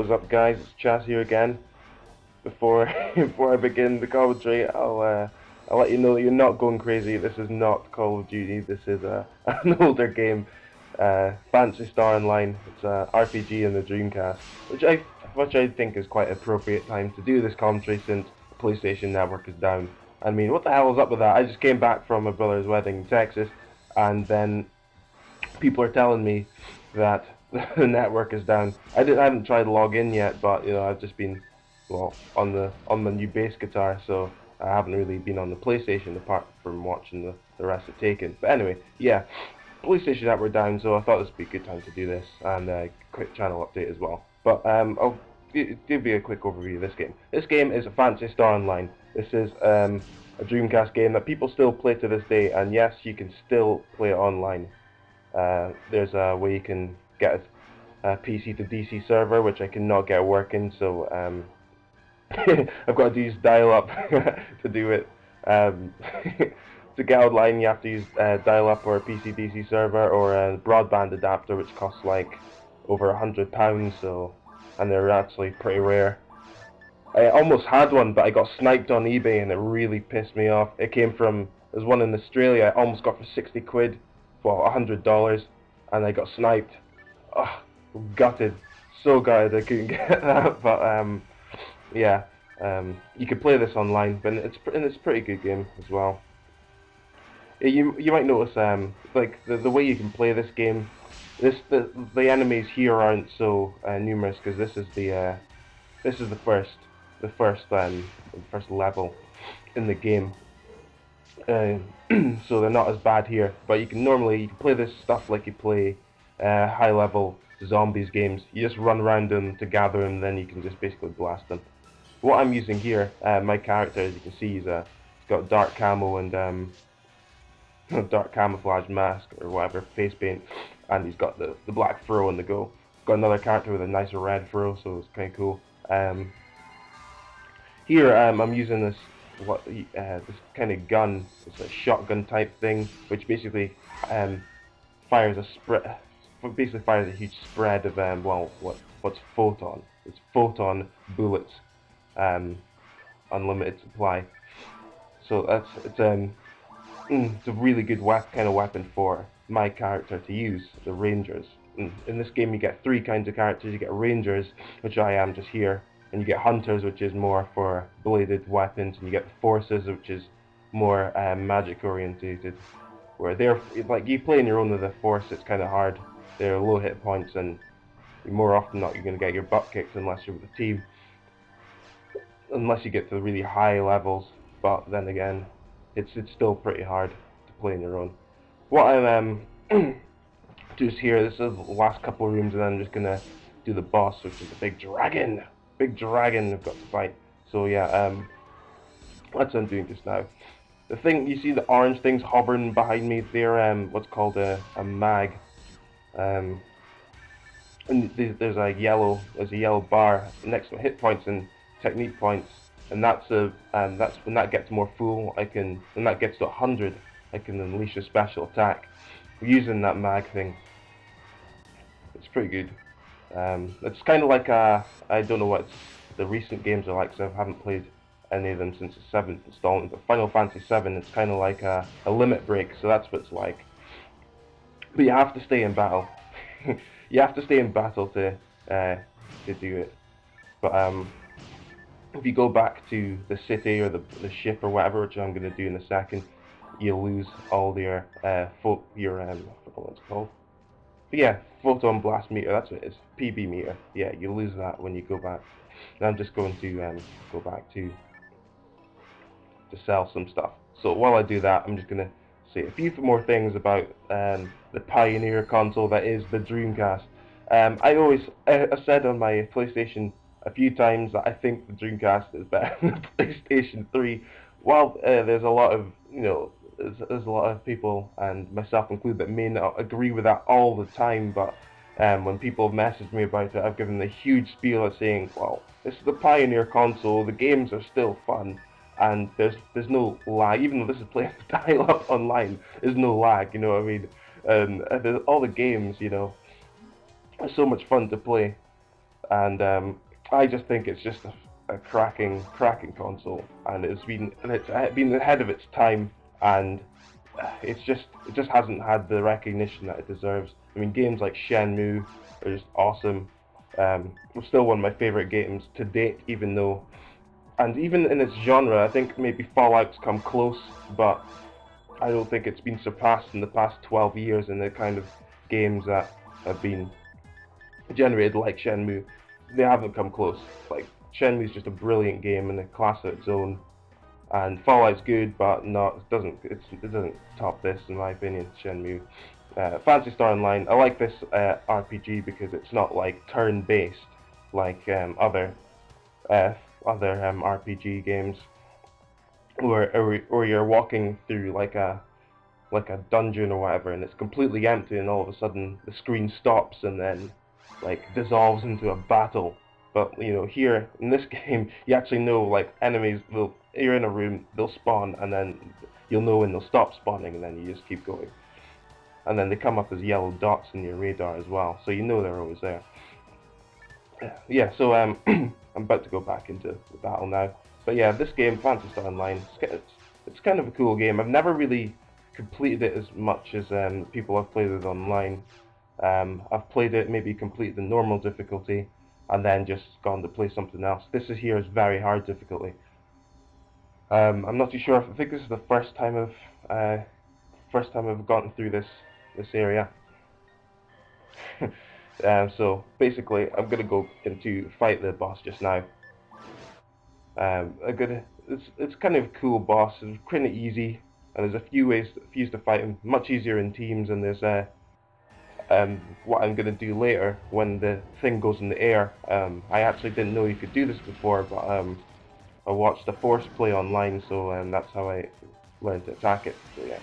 What is up, guys? It's Chas here again. Before before I begin the commentary, I'll let you know that you're not going crazy. This is not Call of Duty. This is an older game, Phantasy Star Online. It's a RPG in the Dreamcast, which I think is quite appropriate time to do this commentary since the PlayStation Network is down. I mean, what the hell is up with that? I just came back from my brother's wedding in Texas, and then people are telling me that the network is down. I haven't tried to log in yet, but you know I've just been on the new bass guitar, so I haven't really been on the PlayStation apart from watching the rest of Taken. But anyway, yeah, PlayStation network down, so I thought this would be a good time to do this and a quick channel update as well. But I'll give you a quick overview of this game. This game is a Phantasy Star Online. This is a Dreamcast game that people still play to this day, and yes, you can still play it online. There's a way you can get a PC to DC server, which I cannot get working, so I've got to use dial-up to do it. To get online, you have to use dial-up or a PC DC server or a broadband adapter, which costs like over £100. So, and they're actually pretty rare. I almost had one, but I got sniped on eBay, and it really pissed me off. There's one in Australia. I almost got for 60 quid. Well, $100, and I got sniped. Oh, gutted, so gutted I couldn't get that. But yeah, you could play this online, but it's a pretty good game as well. You might notice like the way you can play this game. The enemies here aren't so numerous because this is the first level in the game. So they're not as bad here, but you can play this stuff like you play high level zombies games. You just run around them to gather them, and then you can just basically blast them. What I'm using here, my character, as you can see, he's got dark camo and dark camouflage mask or whatever, face paint, and he's got the black fro on the go. Got another character with a nicer red fro, so it's kind of cool. Here I'm using this kind of gun. It's a shotgun type thing, which basically fires a huge spread of what's photon. It's photon bullets, unlimited supply. So it's a really good kind of weapon for my character to use, the Rangers. In this game you get three kinds of characters. You get Rangers, which I am just here, and you get Hunters, which is more for bladed weapons, and you get the Forces, which is more magic orientated. Where they're like, you play on your own with the Force, it's kind of hard. They're low hit points, and more often than not you're going to get your butt kicked unless you're with a team. Unless you get to really high levels, but then again, it's still pretty hard to play on your own. What I'm do here, this is the last couple of rooms, and then I'm just gonna do the boss, which is a big dragon. Big dragon I've got to fight. So yeah, that's what I'm doing just now. The thing, you see the orange things hovering behind me, they're what's called a mag. And there's a yellow bar next to hit points and technique points, and that's when that gets more full. When that gets to 100, I can unleash a special attack using that mag thing. It's pretty good. It's kind of like I don't know what the recent games are like, so I haven't played any of them since the 7th installment, but Final Fantasy 7, it's kind of like a limit break, so that's what it's like. But you have to stay in battle. You have to stay in battle to do it. But if you go back to the city or the ship or whatever, which I'm going to do in a second, you'll lose all your I forgot what it's called. But yeah, photon blast meter, that's what it is. PB meter. Yeah, you lose that when you go back. And I'm just going to go back to sell some stuff. So while I do that, I'm just going to say a few more things about the pioneer console that is the Dreamcast. I said on my PlayStation a few times that I think the Dreamcast is better than the PlayStation 3. While there's a lot of there's a lot of people, and myself included, that may not agree with that all the time, but when people message me about it, I've given a huge spiel of saying, well, this is the pioneer console, the games are still fun, and there's no lag. Even though this is playing dial-up online, there's no lag, you know what I mean? All the games, are so much fun to play. and I just think it's just a cracking console, and it's been ahead of its time, and it just hasn't had the recognition that it deserves. I mean, games like Shenmue are just awesome. It's still one of my favorite games to date, even though, and even in its genre, I think maybe Fallout's come close, but I don't think it's been surpassed in the past 12 years in the kind of games that have been generated like Shenmue. They haven't come close. Like, Shenmue's just a brilliant game in a class of its own, and Fallout's good, but not it doesn't top this in my opinion. Shenmue. Phantasy Star Online. I like this RPG because it's not like turn-based like uh, other RPG games where you're walking through like a dungeon or whatever, and it's completely empty, and all of a sudden the screen stops and then like dissolves into a battle. But you know, here in this game, you actually know like enemies will. You're in a room, they'll spawn, and then you'll know when they'll stop spawning, and then you just keep going. And then they come up as yellow dots in your radar as well, so you know they're always there. Yeah, so I'm about to go back into the battle now. But yeah, this game, Phantasy Star Online, it's kind of a cool game. I've never really completed it as much as people have played it online. I've played it, maybe completed the normal difficulty, and then just gone to play something else. This is here is very hard difficulty. I'm not too sure. I think this is the first time I've gotten through this area. So basically, I'm gonna go into fight the boss just now. It's kind of a cool boss. It's kind of easy, and there's a few ways to fight him. Much easier in teams, and there's what I'm gonna do later when the thing goes in the air. I actually didn't know you could do this before, but I watched a Force play online, so that's how I learned to attack it. So yeah,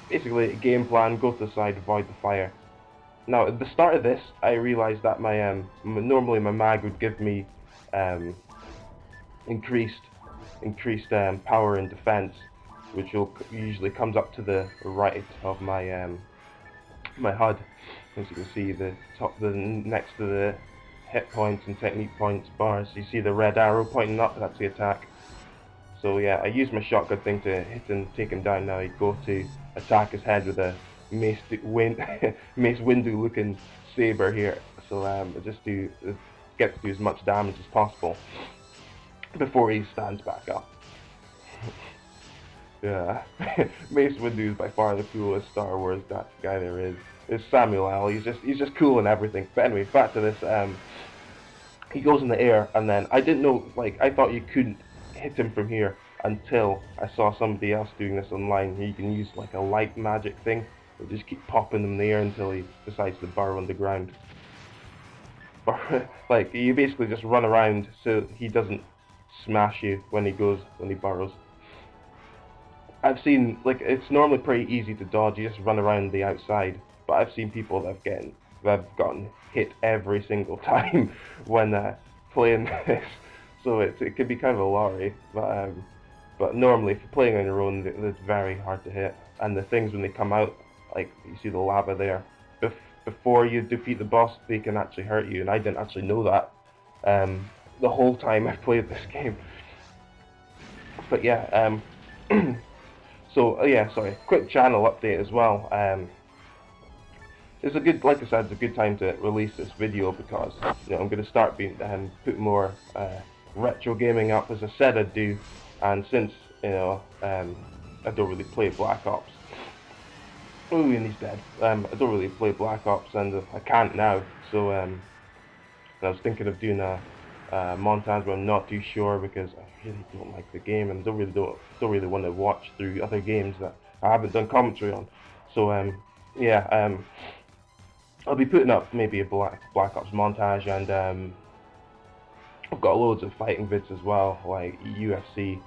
basically game plan: go to the side, avoid the fire. Now at the start of this, I realized that normally my mag would give me um, increased power and defense, which usually comes up to the right of my HUD. As you can see, the next to the hit points and technique points bars, you see the red arrow pointing up. That's the attack. So yeah, I used my shotgun thing to hit and take him down. Now I go to attack his head with a Mace Windu looking saber here. So I just get to do as much damage as possible before he stands back up. Yeah, Mace Windu is by far the coolest Star Wars guy there is. It's Samuel L. He's just cool and everything. But anyway, back to this. He goes in the air, and then I didn't know. Like, I thought you couldn't hit him from here until I saw somebody else doing this online. You can use like a light magic thing. You'll just keep popping him in the air until he decides to burrow on the ground. Like, you basically just run around so he doesn't smash you when he burrows. I've seen, like, it's normally pretty easy to dodge. You just run around the outside, but I've seen people that have gotten hit every single time when playing this. So it can be kind of a lottery, but normally if you're playing on your own, it's very hard to hit. And the things when they come out, like you see the lava there, before you defeat the boss, they can actually hurt you, and I didn't actually know that the whole time I played this game. But yeah, so yeah, sorry, quick channel update as well. It's a good, like I said, it's a good time to release this video because I'm going to start put more retro gaming up as I said I'd do, and since I don't really play Black Ops. Ooh, and he's dead. I don't really play Black Ops, and I can't now. So I was thinking of doing a montage, but I'm not too sure because I really don't like the game and don't really want to watch through other games that I haven't done commentary on. So yeah, I'll be putting up maybe a Black Ops montage, and I've got loads of fighting vids as well, like UFC.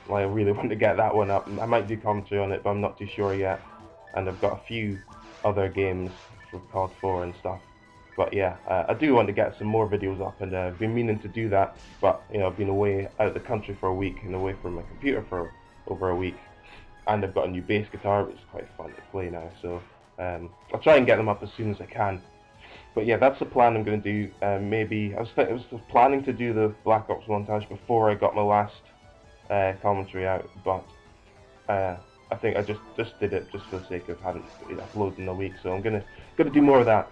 Like, I really want to get that one up. I might do commentary on it, but I'm not too sure yet. And I've got a few other games for COD 4 and stuff. But yeah, I do want to get some more videos up, and I've been meaning to do that. But I've been away out of the country for a week and away from my computer for over a week. And I've got a new bass guitar, which is quite fun to play now. So I'll try and get them up as soon as I can. But yeah, that's the plan I'm going to do. Maybe I was planning to do the Black Ops montage before I got my last commentary out, but I think I just did it just for the sake of having uploaded in a week. So I'm gonna do more of that,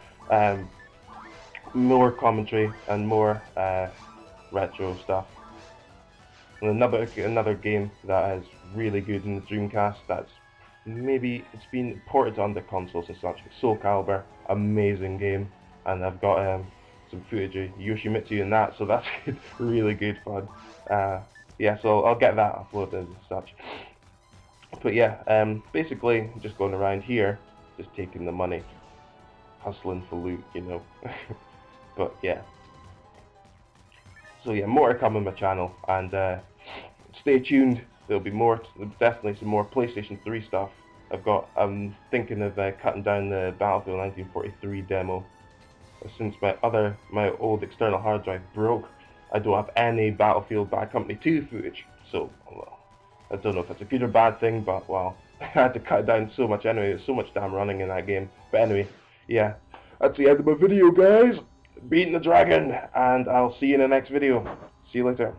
more commentary and more retro stuff. And another game that is really good in the Dreamcast. That's maybe it's been ported onto consoles and such. Soul Calibur, amazing game, and I've got some footage of Yoshimitsu in that, so that's good, really good fun. Yeah, so I'll get that uploaded and such. But yeah, basically just going around here, just taking the money, hustling for loot, you know. But yeah, so yeah, more to come on my channel, and stay tuned. There'll be more, definitely some more PlayStation 3 stuff. I'm thinking of cutting down the Battlefield 1943 demo. Since my old external hard drive broke, I don't have any Battlefield Bad Company 2 footage. So, well, I don't know if that's a good or bad thing, but well, I had to cut it down so much anyway. There's so much damn running in that game. But anyway, yeah, that's the end of my video, guys. Beating the dragon, and I'll see you in the next video. See you later.